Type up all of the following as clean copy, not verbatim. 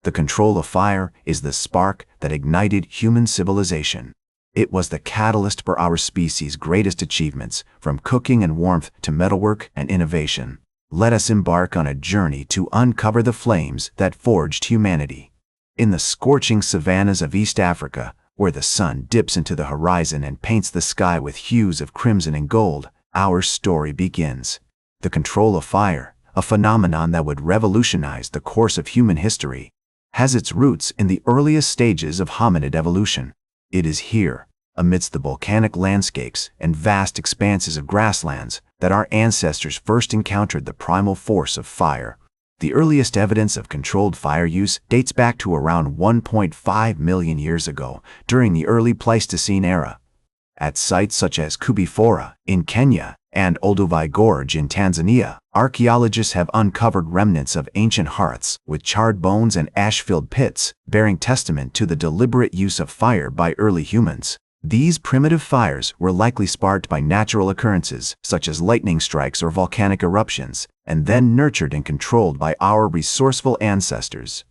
The control of fire is the spark that ignited human civilization. It was the catalyst for our species' greatest achievements, from cooking and warmth to metalwork and innovation. Let us embark on a journey to uncover the flames that forged humanity. In the scorching savannas of East Africa, where the sun dips into the horizon and paints the sky with hues of crimson and gold, our story begins. The control of fire, a phenomenon that would revolutionize the course of human history, has its roots in the earliest stages of hominid evolution. It is here, amidst the volcanic landscapes and vast expanses of grasslands, that our ancestors first encountered the primal force of fire. The earliest evidence of controlled fire use dates back to around 1.5 million years ago, during the early Pleistocene era. At sites such as Kubifora in Kenya and Olduvai Gorge in Tanzania, archaeologists have uncovered remnants of ancient hearths with charred bones and ash-filled pits, bearing testament to the deliberate use of fire by early humans. These primitive fires were likely sparked by natural occurrences, such as lightning strikes or volcanic eruptions, and then nurtured and controlled by our resourceful ancestors.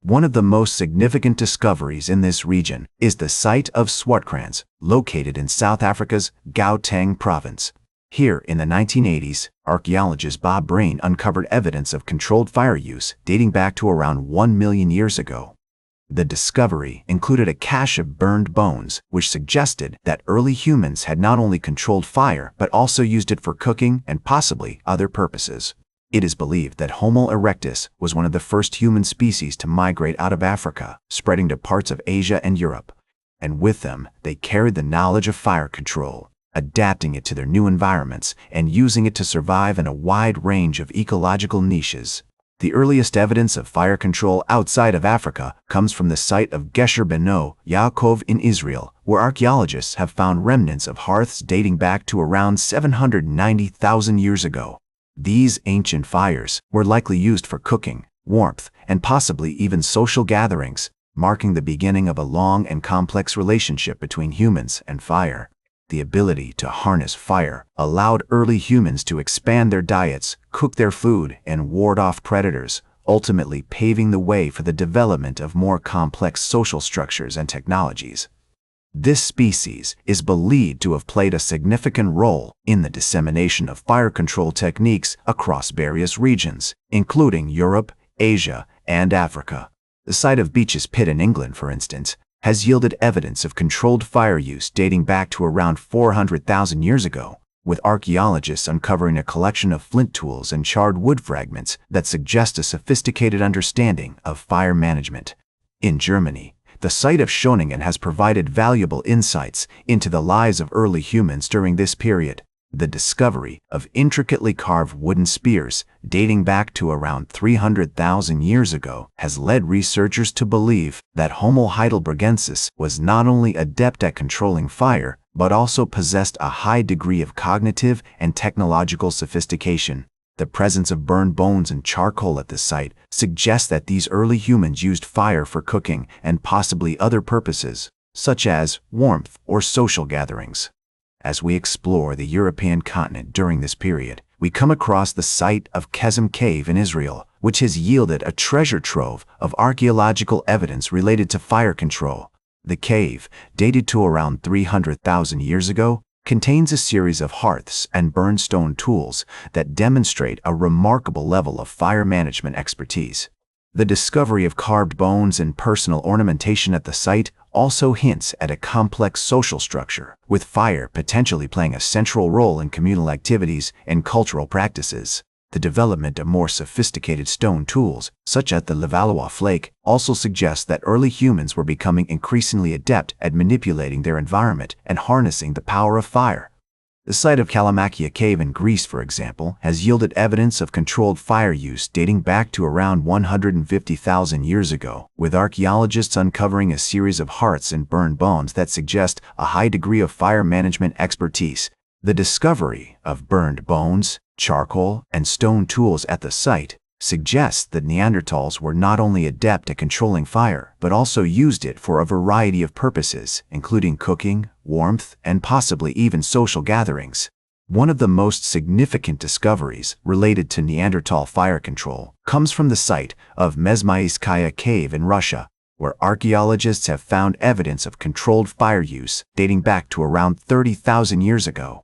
One of the most significant discoveries in this region is the site of Swartkrans, located in South Africa's Gauteng province. Here, in the 1980s, archaeologist Bob Brain uncovered evidence of controlled fire use dating back to around 1 million years ago. The discovery included a cache of burned bones, which suggested that early humans had not only controlled fire but also used it for cooking and possibly other purposes. It is believed that Homo erectus was one of the first human species to migrate out of Africa, spreading to parts of Asia and Europe. And with them, they carried the knowledge of fire control, adapting it to their new environments and using it to survive in a wide range of ecological niches. The earliest evidence of fire control outside of Africa comes from the site of Gesher Beno Yaakov in Israel, where archaeologists have found remnants of hearths dating back to around 790,000 years ago. These ancient fires were likely used for cooking, warmth, and possibly even social gatherings, marking the beginning of a long and complex relationship between humans and fire. The ability to harness fire allowed early humans to expand their diets, cook their food, and ward off predators, ultimately paving the way for the development of more complex social structures and technologies. This species is believed to have played a significant role in the dissemination of fire control techniques across various regions, including Europe, Asia, and Africa. The site of Beech's Pit in England, for instance, has yielded evidence of controlled fire use dating back to around 400,000 years ago, with archaeologists uncovering a collection of flint tools and charred wood fragments that suggest a sophisticated understanding of fire management. In Germany, the site of Schöningen has provided valuable insights into the lives of early humans during this period. The discovery of intricately carved wooden spears dating back to around 300,000 years ago has led researchers to believe that Homo heidelbergensis was not only adept at controlling fire, but also possessed a high degree of cognitive and technological sophistication. The presence of burned bones and charcoal at the site suggests that these early humans used fire for cooking and possibly other purposes, such as warmth or social gatherings. As we explore the European continent during this period, we come across the site of Kesem Cave in Israel, which has yielded a treasure trove of archaeological evidence related to fire control. The cave, dated to around 300,000 years ago, contains a series of hearths and burned stone tools that demonstrate a remarkable level of fire management expertise. The discovery of carved bones and personal ornamentation at the site also hints at a complex social structure, with fire potentially playing a central role in communal activities and cultural practices. The development of more sophisticated stone tools, such as the Levallois flake, also suggests that early humans were becoming increasingly adept at manipulating their environment and harnessing the power of fire. The site of Kalamakia Cave in Greece, for example, has yielded evidence of controlled fire use dating back to around 150,000 years ago, with archaeologists uncovering a series of hearths and burned bones that suggest a high degree of fire management expertise. The discovery of burned bones, charcoal, and stone tools at the site suggests that Neanderthals were not only adept at controlling fire, but also used it for a variety of purposes, including cooking, warmth, and possibly even social gatherings. One of the most significant discoveries related to Neanderthal fire control comes from the site of Mezmaiskaya Cave in Russia, where archaeologists have found evidence of controlled fire use dating back to around 30,000 years ago.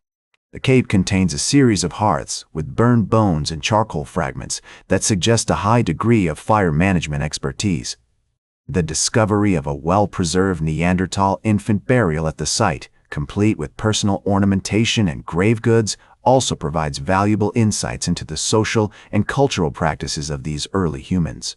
The cave contains a series of hearths with burned bones and charcoal fragments that suggest a high degree of fire management expertise. The discovery of a well-preserved Neanderthal infant burial at the site, complete with personal ornamentation and grave goods, also provides valuable insights into the social and cultural practices of these early humans.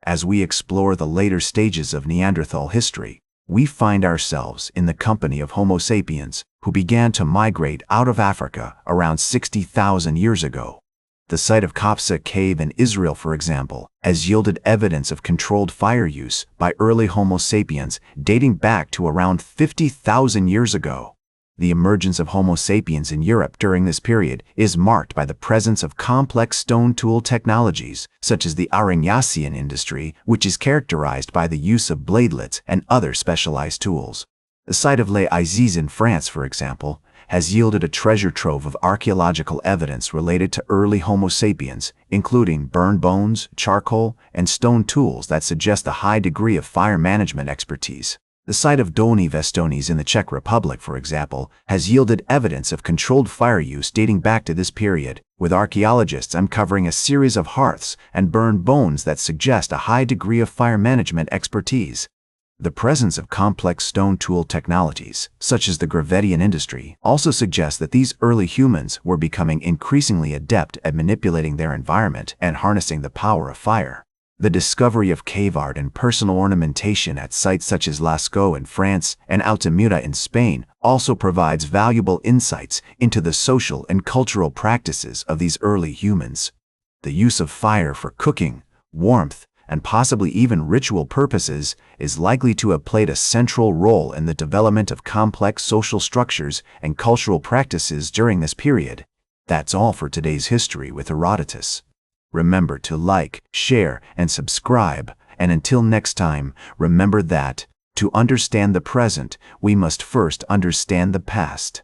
As we explore the later stages of Neanderthal history, we find ourselves in the company of Homo sapiens, who began to migrate out of Africa around 60,000 years ago. The site of Kapsa Cave in Israel, for example, has yielded evidence of controlled fire use by early Homo sapiens dating back to around 50,000 years ago. The emergence of Homo sapiens in Europe during this period is marked by the presence of complex stone tool technologies, such as the Aurignacian industry, which is characterized by the use of bladelets and other specialized tools. The site of Les Aziz in France, for example, has yielded a treasure trove of archaeological evidence related to early Homo sapiens, including burned bones, charcoal, and stone tools that suggest a high degree of fire management expertise. The site of Dolní Věstonice in the Czech Republic, for example, has yielded evidence of controlled fire use dating back to this period, with archaeologists uncovering a series of hearths and burned bones that suggest a high degree of fire management expertise. The presence of complex stone tool technologies, such as the Gravettian industry, also suggests that these early humans were becoming increasingly adept at manipulating their environment and harnessing the power of fire. The discovery of cave art and personal ornamentation at sites such as Lascaux in France and Altamira in Spain also provides valuable insights into the social and cultural practices of these early humans. The use of fire for cooking, warmth, and possibly even ritual purposes is likely to have played a central role in the development of complex social structures and cultural practices during this period. That's all for today's History with Herodotus. Remember to like, share, and subscribe, and until next time, remember that, to understand the present, we must first understand the past.